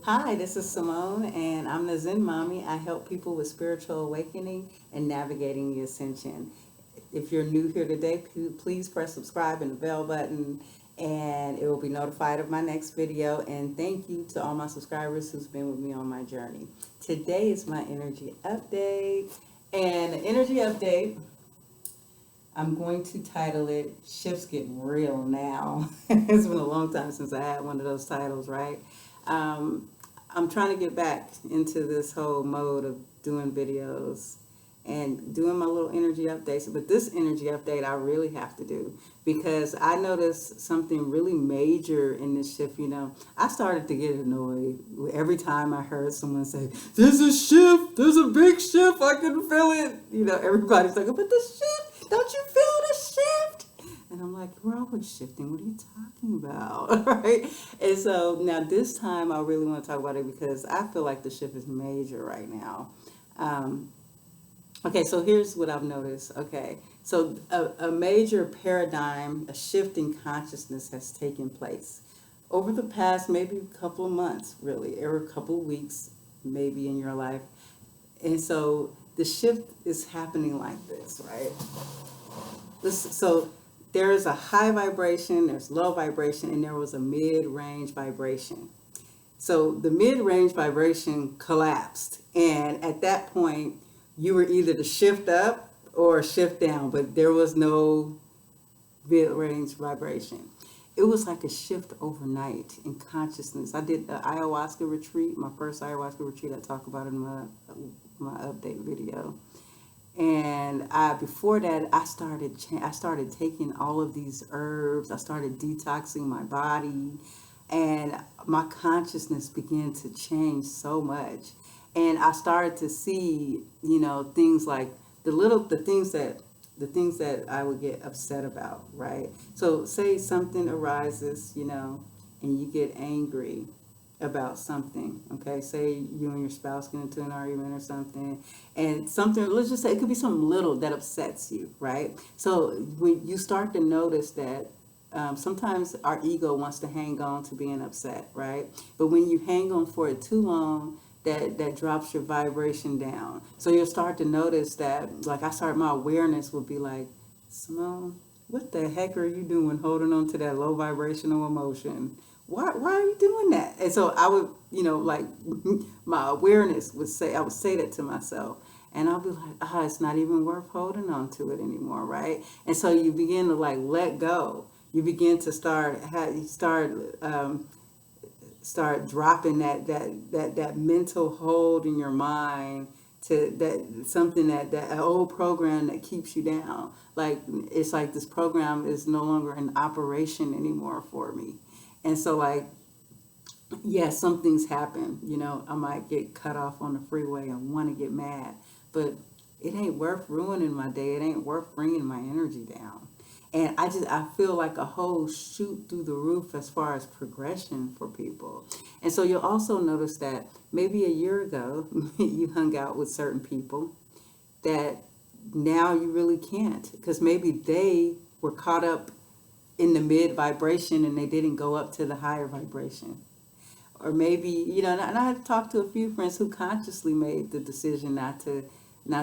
Hi, this is Simone, and I'm the Zen Mommy. I help people with spiritual awakening and navigating the Ascension. If you're new here today, please press subscribe and the bell button, and it will be notified of my next video. And thank you to all my subscribers who's been with me on my journey. Today is my energy update, and the energy update, I'm going to title it Shifts Getting Real Now. It's been a long time since I had one of those titles, right? Um, I'm trying to get back into this whole mode of doing videos and doing my little energy updates. But this energy update I really have to do because I noticed something really major in this shift. I started to get annoyed every time I heard someone say, "There's a shift, there's a big shift, I can feel it." Everybody's like, "But the shift, don't you feel the shift?" And I'm like, we're always shifting. What are you talking about? Right? And so now this time I really want to talk about it because I feel like the shift is major right now. Um, okay, so here's what I've noticed. Okay, so a major paradigm, a shift in consciousness has taken place over the past maybe couple of months, really, or a couple of weeks, maybe in your life. And so the shift is happening like this, right? So there is a high vibration, there's low vibration, and there was a mid-range vibration. So the mid-range vibration collapsed, and at that point, you were either to shift up or shift down, but there was no mid-range vibration. It was like a shift overnight in consciousness. I did the ayahuasca retreat, my first ayahuasca retreat. I talk about it in my update video. And before that, I started taking all of these herbs. I started detoxing my body, and my consciousness began to change so much. And I started to see, things like the things that I would get upset about, right? So say something arises, and you get angry about something. Okay, say you and your spouse get into an argument or something, and something, let's just say it could be something little that upsets you, right? So when you start to notice that, sometimes our ego wants to hang on to being upset, right? But when you hang on for it too long, that drops your vibration down. So you'll start to notice that, like, my awareness will be like, Simone, what the heck are you doing holding on to that low vibrational emotion? Why are you doing that? And so I would, like, my awareness would say, I would say that to myself. And I'll be like, it's not even worth holding on to it anymore, right? And so you begin to, like, let go. You begin to start dropping that mental hold in your mind to that something that an old program that keeps you down. Like, it's like this program is no longer in operation anymore for me. And so, like, yeah, some things happen. I might get cut off on the freeway and want to get mad, but it ain't worth ruining my day. It ain't worth bringing my energy down. And I feel like a whole shoot through the roof as far as progression for people. And so you'll also notice that maybe a year ago you hung out with certain people that now you really can't, because maybe they were caught up in the mid vibration and they didn't go up to the higher vibration. Or maybe, and I've talked to a few friends who consciously made the decision not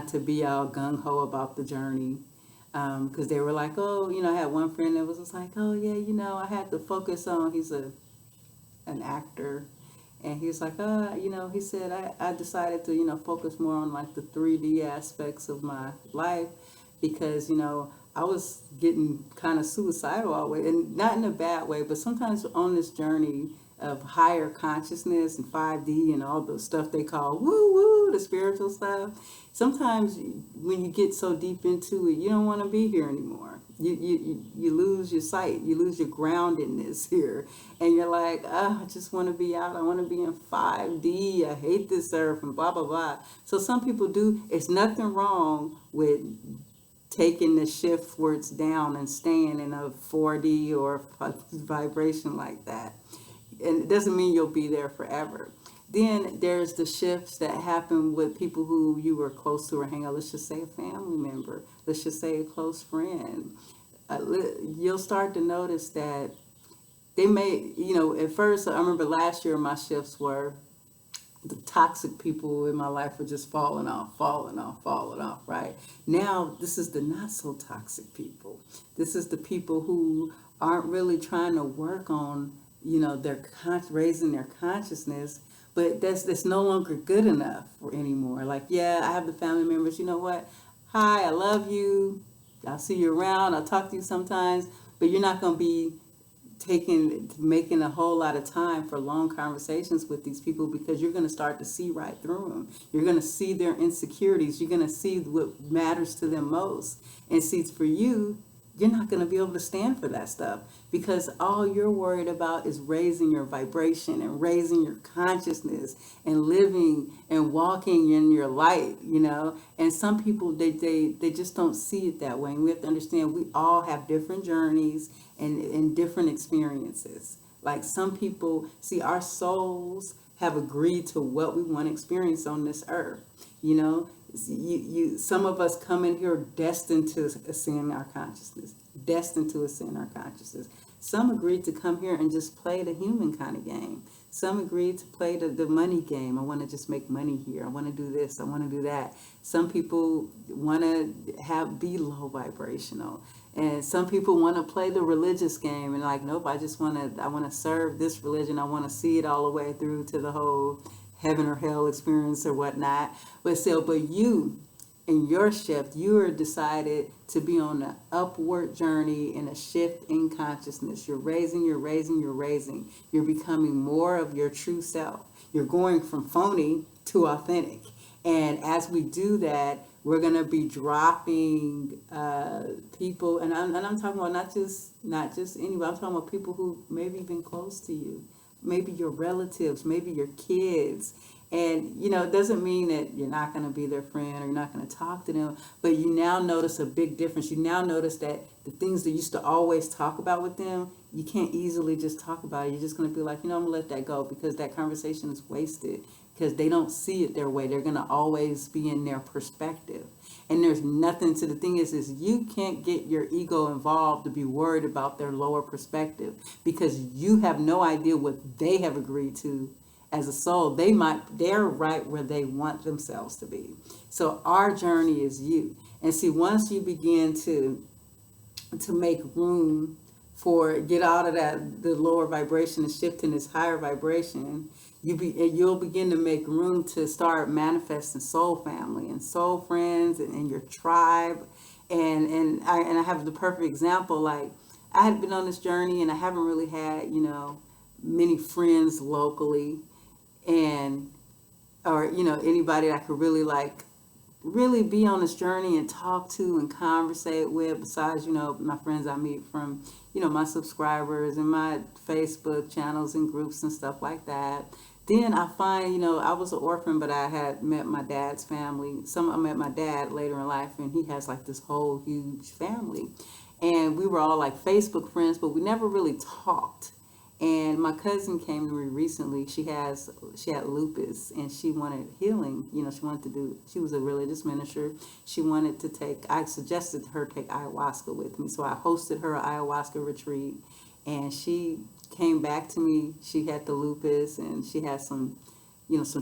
to be all gung-ho about the journey, because they were like, oh, I had one friend that was just like, oh yeah, I had to focus on, he's an actor, and he was like, he said, I decided to, focus more on, like, the 3D aspects of my life, because, I was getting kind of suicidal all the way, and not in a bad way, but sometimes on this journey of higher consciousness and 5D and all the stuff they call woo woo, the spiritual stuff. Sometimes when you get so deep into it, you don't want to be here anymore. You lose your sight, you lose your groundedness here, and you're like, I just want to be out. I want to be in 5D. I hate this earth and blah blah blah. So some people do. It's nothing wrong with taking the shift where it's down and staying in a 4D or vibration like that. And it doesn't mean you'll be there forever. Then there's the shifts that happen with people who you were close to or hang out. Let's just say a family member. Let's just say a close friend. You'll start to notice that they may, at first, I remember last year my shifts were the toxic people in my life were just falling off, right? Now, this is the not so toxic people. This is the people who aren't really trying to work on, their raising their consciousness, but that's no longer good enough anymore. Like, yeah, I have the family members, you know what? Hi, I love you. I'll see you around. I'll talk to you sometimes, but you're not going to be making a whole lot of time for long conversations with these people, because you're going to start to see right through them. You're going to see their insecurities. You're going to see what matters to them most. And see, for you, you're not going to be able to stand for that stuff, because all you're worried about is raising your vibration and raising your consciousness and living and walking in your light, And some people, they just don't see it that way. And we have to understand we all have different journeys and different experiences. Like, some people, see, our souls have agreed to what we want to experience on this earth, some of us come in here destined to ascend our consciousness, Some agreed to come here and just play the human kind of game. Some agreed to play the money game. I want to just make money here. I want to do this. I want to do that. Some people want to be low vibrational. And some people want to play the religious game and like, nope, I want to serve this religion. I want to see it all the way through to the whole heaven or hell experience or whatnot. But you, in your shift, you are decided to be on an upward journey and a shift in consciousness. You're raising. You're becoming more of your true self. You're going from phony to authentic. And as we do that, we're going to be dropping people, and I'm talking about not just anybody. I'm talking about people who maybe been close to you, maybe your relatives, maybe your kids. And, it doesn't mean that you're not going to be their friend or you're not going to talk to them, but you now notice a big difference. You now notice that the things that you used to always talk about with them, you can't easily just talk about it. You're just going to be like, I'm going to let that go, because that conversation is wasted, because they don't see it their way. They're going to always be in their perspective. And there's nothing to the thing is you can't get your ego involved to be worried about their lower perspective, because you have no idea what they have agreed to as a soul. They're right where they want themselves to be. So our journey is you. And see, once you begin to make room for, get out of the lower vibration and shift in this higher vibration, you'll begin to make room to start manifesting soul family and soul friends and your tribe. And I have the perfect example. Like, I had been on this journey and I haven't really had, many friends locally, or anybody that I could really be on this journey and talk to and conversate with, besides my friends I meet from my subscribers and my Facebook channels and groups and stuff like that. Then I find, I was an orphan, but I had met my dad's family. I met my dad later in life, and he has like this whole huge family, and we were all like Facebook friends, but we never really talked. And my cousin came to me recently. She had lupus, and she wanted healing. She was a religious minister. I suggested her take ayahuasca with me. So I hosted her ayahuasca retreat, and she came back to me. She had the lupus, and she had some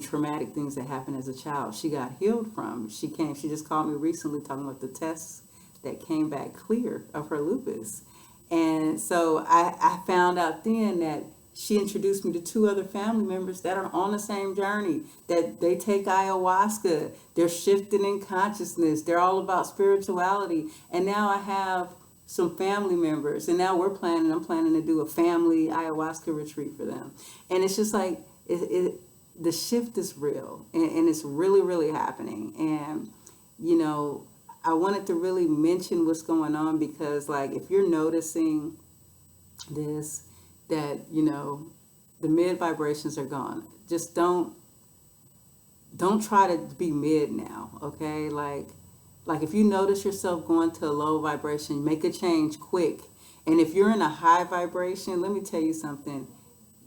traumatic things that happened as a child. She got healed from. She just called me recently talking about the tests that came back clear of her lupus. And so I found out then that she introduced me to 2 other family members that are on the same journey, that they take ayahuasca. They're shifting in consciousness. They're all about spirituality. And now I have some family members, and now I'm planning to do a family ayahuasca retreat for them. And it's just like, the shift is real, and it's really, really happening. And, I wanted to really mention what's going on, because like, if you're noticing this, that, the mid vibrations are gone, just don't try to be mid now. Okay. Like if you notice yourself going to a low vibration, make a change quick. And if you're in a high vibration, let me tell you something,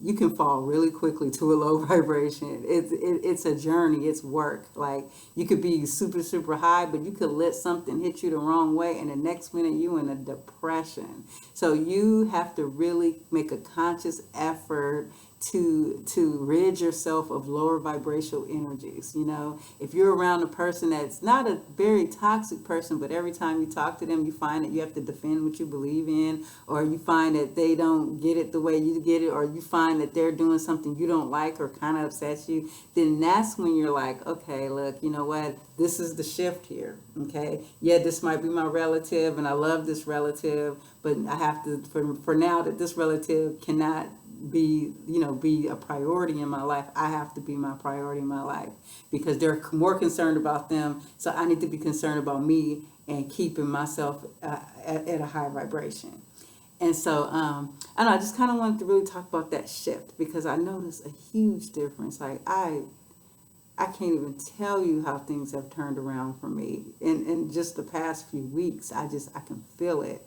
you can fall really quickly to a low vibration. It's a journey. It's work. Like, you could be super, super high, but you could let something hit you the wrong way, and the next minute you in a depression. So you have to really make a conscious effort to rid yourself of lower vibrational energies. You know, if you're around a person that's not a very toxic person, but every time you talk to them, you find that you have to defend what you believe in, or you find that they don't get it the way you get it, or you find that they're doing something you don't like or kind of upsets you, then that's when you're like, okay, look, you know what? This is the shift here. Okay. Yeah, this might be my relative and I love this relative, but I have to, for now that this relative cannot be a priority in my life, I have to be my priority in my life, because they're more concerned about them, so I need to be concerned about me and keeping myself at a high vibration. And so I don't know, I just kind of wanted to really talk about that shift, because I noticed a huge difference. Like I can't even tell you how things have turned around for me in just the past few weeks. I can feel it.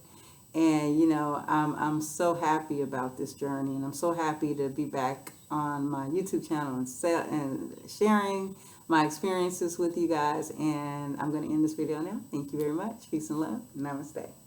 And I'm so happy about this journey, and I'm so happy to be back on my YouTube channel and sharing my experiences with you guys. And I'm going to end this video now. Thank you very much. Peace and love. Namaste.